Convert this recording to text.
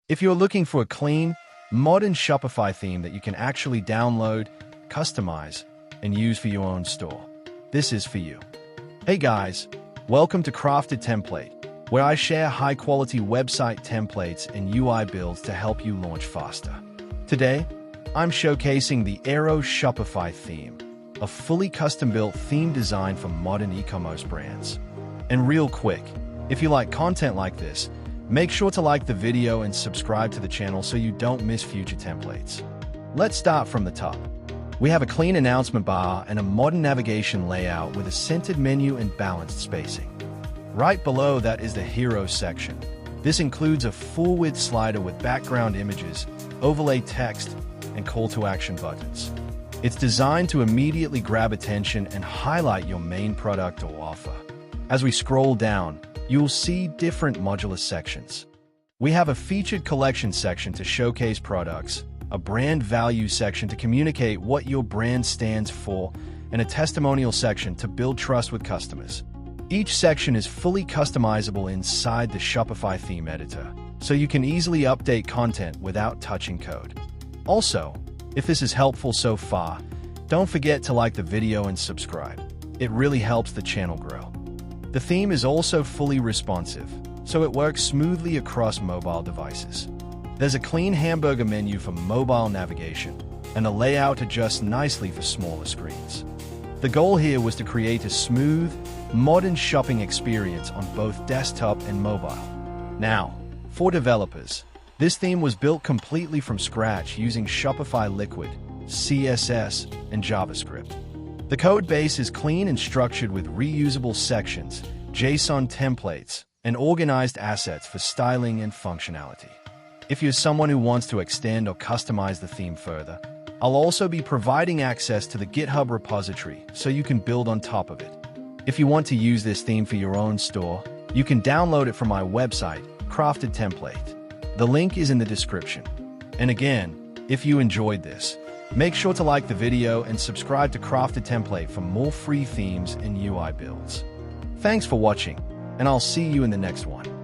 If you're looking for a clean, modern Shopify theme that you can actually download, customize, and use for your own store, this is for you. Hey guys, welcome to Crafted Template, where I share high-quality website templates and UI builds to help you launch faster. Today, I'm showcasing the Aero Shopify theme, a fully custom-built theme designed for modern e-commerce brands. And real quick, if you like content like this, make sure to like the video and subscribe to the channel so you don't miss future templates. Let's start from the top. We have a clean announcement bar and a modern navigation layout with a centered menu and balanced spacing. Right below that is the Hero section. This includes a full-width slider with background images, overlay text, and call-to-action buttons. It's designed to immediately grab attention and highlight your main product or offer. As we scroll down, you'll see different modular sections. We have a featured collection section to showcase products, a brand value section to communicate what your brand stands for, and a testimonial section to build trust with customers. Each section is fully customizable inside the Shopify theme editor, so you can easily update content without touching code. Also, if this is helpful so far, don't forget to like the video and subscribe. It really helps the channel grow. The theme is also fully responsive, so it works smoothly across mobile devices. There's a clean hamburger menu for mobile navigation, and the layout adjusts nicely for smaller screens. The goal here was to create a smooth, modern shopping experience on both desktop and mobile. Now, for developers, this theme was built completely from scratch using Shopify Liquid, CSS, and JavaScript. The code base is clean and structured with reusable sections, JSON templates, and organized assets for styling and functionality. If you're someone who wants to extend or customize the theme further, I'll also be providing access to the GitHub repository so you can build on top of it. If you want to use this theme for your own store, you can download it from my website, Crafted Template. The link is in the description. And again, if you enjoyed this, make sure to like the video and subscribe to Crafted Template for more free themes and UI builds. Thanks for watching, and I'll see you in the next one.